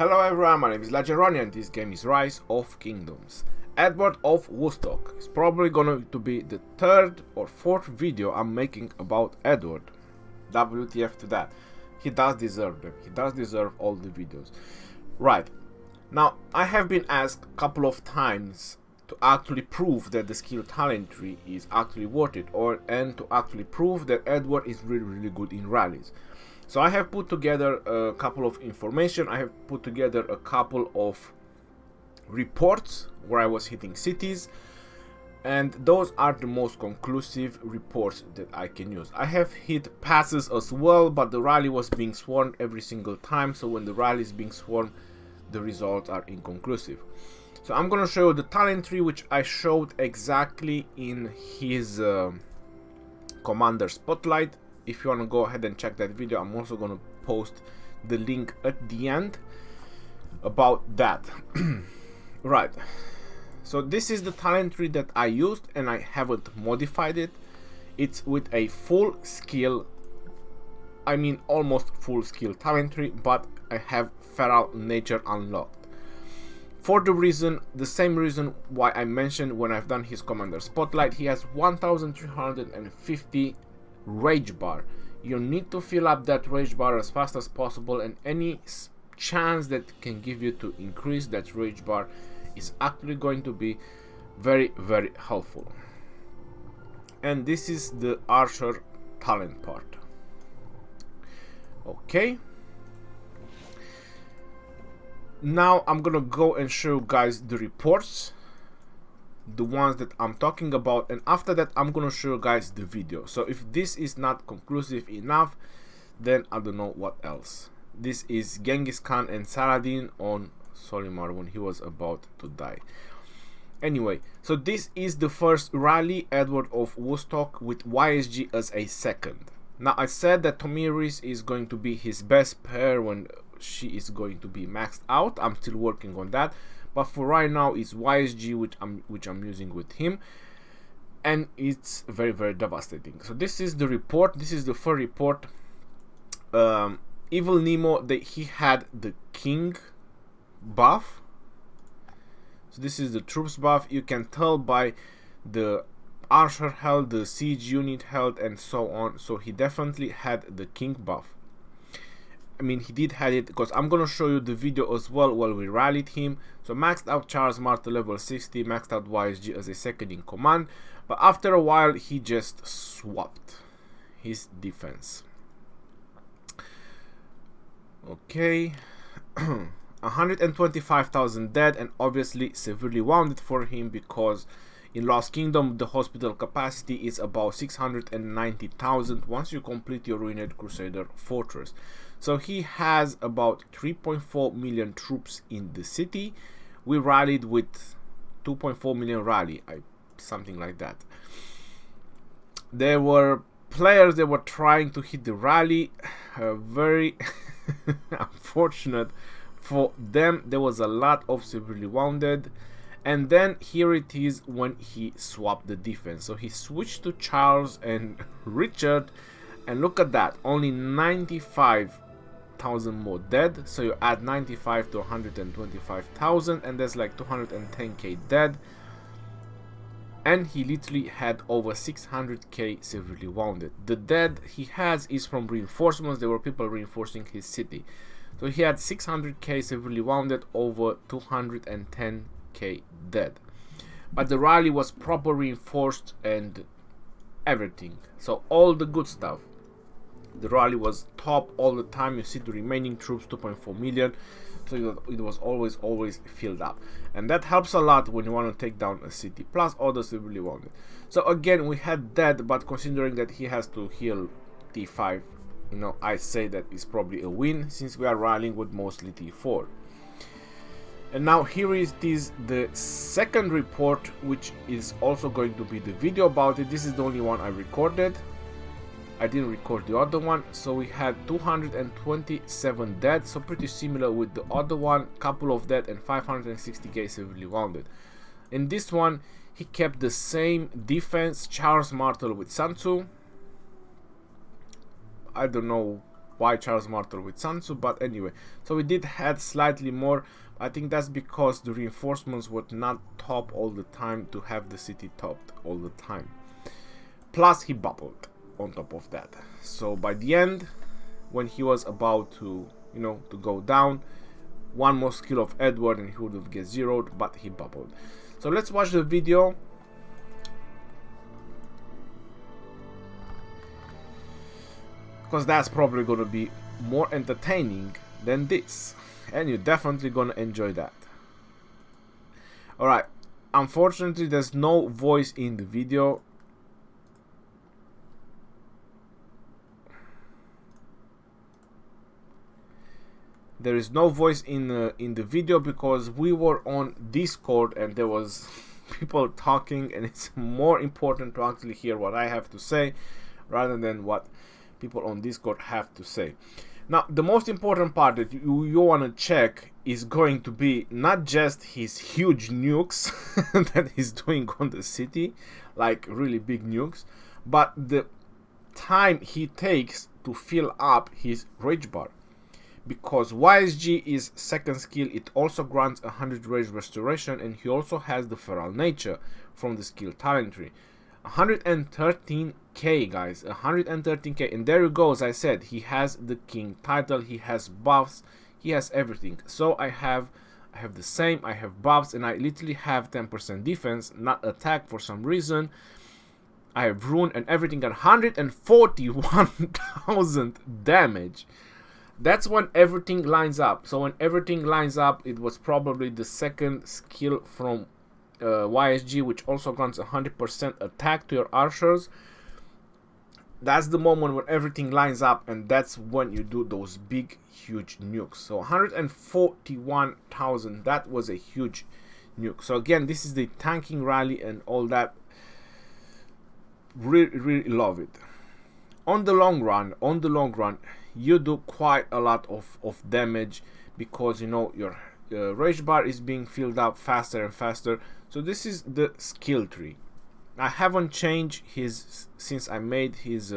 Hello everyone, my name is Legendronian and this game is Rise of Kingdoms. Edward of Woodstock is probably going to be the third or fourth video I'm making about Edward. WTF to that. He does deserve them. He does deserve all the videos. Right. Now, I have been asked a couple of times to actually prove that the skill talent tree is actually worth it, and to actually prove that Edward is really good in rallies. So I have put together a couple of information. I have put together a couple of reports where I was hitting cities, and those are the most conclusive reports that I can use. I have hit passes as well, but the rally was being swarmed every single time, so when the rally is being swarmed, the results are inconclusive. So I'm gonna show you the talent tree, which I showed exactly in his commander spotlight. If you want to go ahead and check that video, I'm also going to post the link at the end about that. Right, so this is the talent tree that I used, and I haven't modified it. It's with a full skill, I mean almost full skill talent tree, but I have feral nature unlocked. For the same reason why I mentioned when I've done his commander spotlight. He has 1350 rage bar. You need to fill up that rage bar as fast as possible, and any chance that can give you to increase that rage bar is actually going to be very helpful. And this is the archer talent part. Okay, now I'm gonna go and show you guys the reports, the ones that I'm talking about, and after that I'm gonna show you guys the video. So if this is not conclusive enough, then I don't know what else. This is Genghis Khan and Saladin on Solimar when he was about to die. Anyway, so this is the first rally, Edward of Woodstock, with YSG as a second. Now I said that Tomiris is going to be his best pair when she is going to be maxed out. I'm still working on that, but for right now it's YSG which I'm using with him, and it's very devastating. So this is the report. This is the first report. Evil Nemo, he had the king buff. So this is the troops buff. You can tell by the archer health, the siege unit health, and so on. So he definitely had the king buff. I mean, he did have it, because I'm gonna show you the video as well while we rallied him. So maxed out Charles Martel level 60, maxed out YSG as a second in command, but after a while he just swapped his defense. Okay. 125,000 dead, and obviously severely wounded for him, because in Lost Kingdom the hospital capacity is about 690,000 once you complete your Ruined Crusader fortress. So he has about 3.4 million troops in the city. We rallied with 2.4 million rally, something like that. There were players that were trying to hit the rally, very unfortunate for them. There was a lot of severely wounded. And then here it is when he swapped the defense. So he switched to Charles and Richard, and look at that, only 95,000 more dead. So you add 95 to 125,000, and there's like 210k dead. And he literally had over 600k severely wounded. The dead he has is from reinforcements. There were people reinforcing his city. So he had 600k severely wounded, over 210k dead, but the rally was proper reinforced and everything, so all the good stuff. The rally was top all the time. You see the remaining troops, 2.4 million, so it was always filled up, and that helps a lot when you want to take down a city, plus all the severely wounded. So again, we had dead, but considering that he has to heal T5, you know, I say that is probably a win, since we are rallying with mostly T4. And now here is the second report, which is also going to be the video about it. This is the only one I recorded. I didn't record the other one. So we had 227 dead, so pretty similar with the other one, couple of dead and 560k severely wounded. In this one he kept the same defense, Charles Martel with Sun Tzu. I don't know why Charles Martel with Sansu, but anyway, so we did had slightly more. I think that's because the reinforcements were not top all the time to have the city topped all the time. Plus he bubbled on top of that. So by the end, when he was about to, you know, to go down, one more skill of Edward and he would have get zeroed, but he bubbled. So let's watch the video. Because that's probably going to be more entertaining than this. And you're definitely going to enjoy that. Alright. Unfortunately, there's no voice in the video. There is no voice in the video because we were on Discord and there was people talking, and it's more important to actually hear what I have to say rather than what people on Discord have to say. Now, the most important part that you want to check is going to be not just his huge nukes that he's doing on the city, like really big nukes, but the time he takes to fill up his rage bar. Because YSG is second skill, it also grants 100 rage restoration, and he also has the feral nature from the skill talent tree. 113k, guys, 113k, and there you go. As I said, he has the king title, he has buffs, he has everything. So I have the same, I have buffs, and I literally have 10% defense, not attack for some reason. I have rune and everything at 141,000 damage. That's when everything lines up. So when everything lines up, it was probably the second skill from YSG, which also grants 100% attack to your archers. That's the moment when everything lines up, and that's when you do those big, huge nukes. So 141,000, that was a huge nuke. So again, this is the tanking rally and all that. Really, really love it. On the long run, you do quite a lot of damage because, you know, your rage bar is being filled up faster and faster. So this is the skill tree. I haven't changed his, since I made his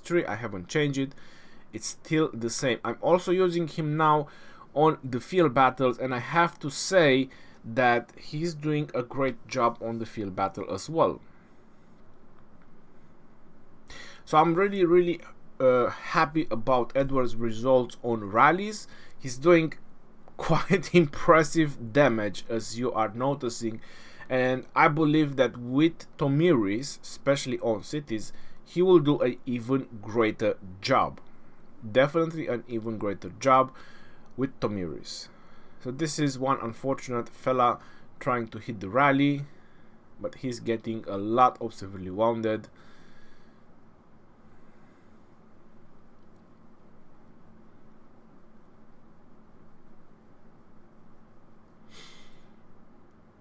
tree, I haven't changed it. It's still the same. I'm also using him now on the field battles, and I have to say that he's doing a great job on the field battle as well. So I'm really, really happy about Edward's results on rallies. He's doing quite impressive damage, as you are noticing, and I believe that with Tomiris, especially on cities, he will do an even greater job. Definitely an even greater job with Tomiris. So this is one unfortunate fella trying to hit the rally, but he's getting a lot of severely wounded.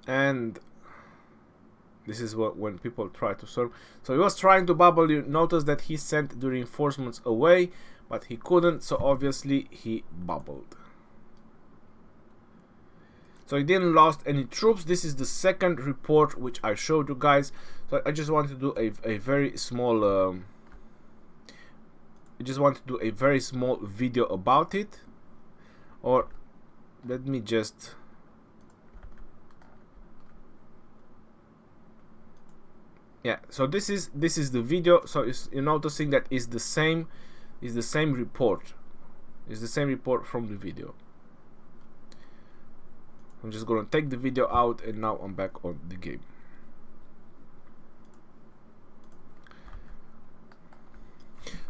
And this is what when people try to serve. So he was trying to bubble. You notice that he sent the reinforcements away, but he couldn't, so obviously he bubbled. So he didn't lost any troops. This is the second report which I showed you guys. So I just want to do a very small video about it. Or let me just so this is the video. So you're noticing that is the same report. It's the same report from the video. I'm just gonna take the video out, and now I'm back on the game.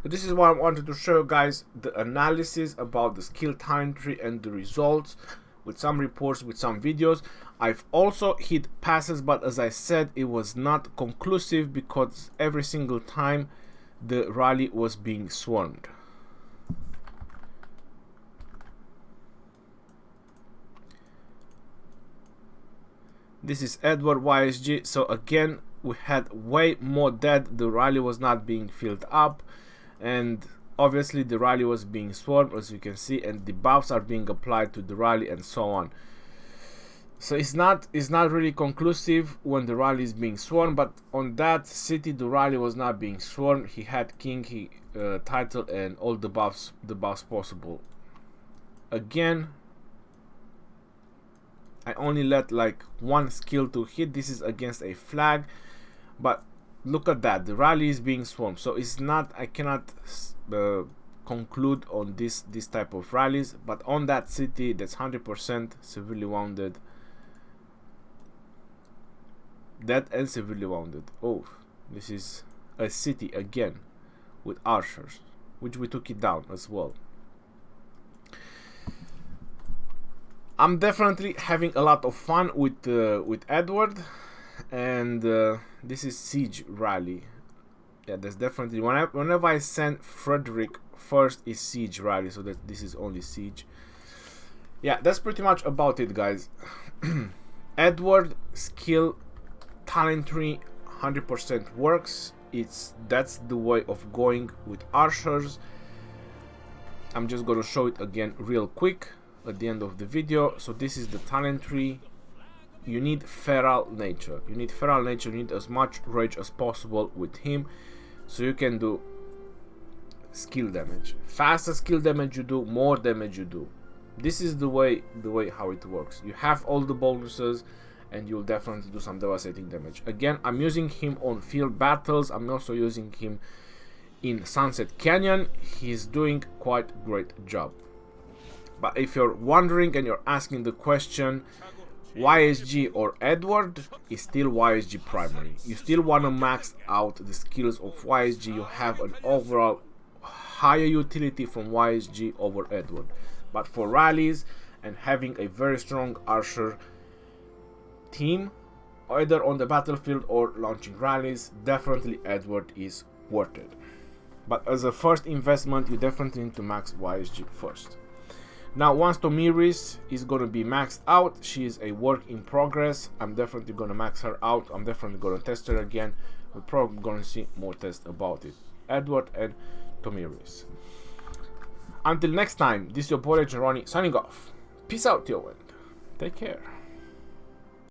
So this is what I wanted to show you guys, the analysis about the skill time tree and the results, with some reports, with some videos. I've also hit passes, but as I said, it was not conclusive because every single time the rally was being swarmed. This is Edward YSG. So again, we had way more dead. The rally was not being filled up, and obviously the rally was being swarmed, as you can see, and the buffs are being applied to the rally and so on. So it's not really conclusive when the rally is being sworn, but on that city the rally was not being sworn. He had king, title, and all the buffs possible. Again, I only let like one skill to hit. This is against a flag, but look at that, the rally is being swarmed. So it's not, I cannot conclude on this type of rallies, but on that city that's 100% severely wounded, dead and severely wounded. Oh, this is a city again with archers, which we took it down as well. I'm definitely having a lot of fun with Edward, and this is siege rally. Yeah, that's definitely whenever I send Frederick, first is siege rally, so that this is only siege. Yeah, that's pretty much about it, guys. Edward skill talent tree 100% works. That's the way of going with archers. I'm just gonna show it again real quick at the end of the video. So this is the talent tree. You need feral nature. You need feral nature. You need as much rage as possible with him, so you can do skill damage. Faster skill damage you do, more damage you do. This is the way how it works. You have all the bonuses, and you'll definitely do some devastating damage. Again, I'm using him on field battles. I'm also using him in Sunset Canyon. He's doing quite great job. But if you're wondering and you're asking the question, YSG or Edward, is still YSG primary. You still want to max out the skills of YSG. You have an overall higher utility from YSG over Edward. But for rallies and having a very strong archer team, either on the battlefield or launching rallies, definitely Edward is worth it. But as a first investment, you definitely need to max YSG first. Now, once Tomiris is going to be maxed out, she is a work in progress. I'm definitely going to max her out. I'm definitely going to test her again. We're probably going to see more tests about it. Edward and Tomiris. Until next time, this is your boy Ronnie signing off. Peace out, yo, and take care.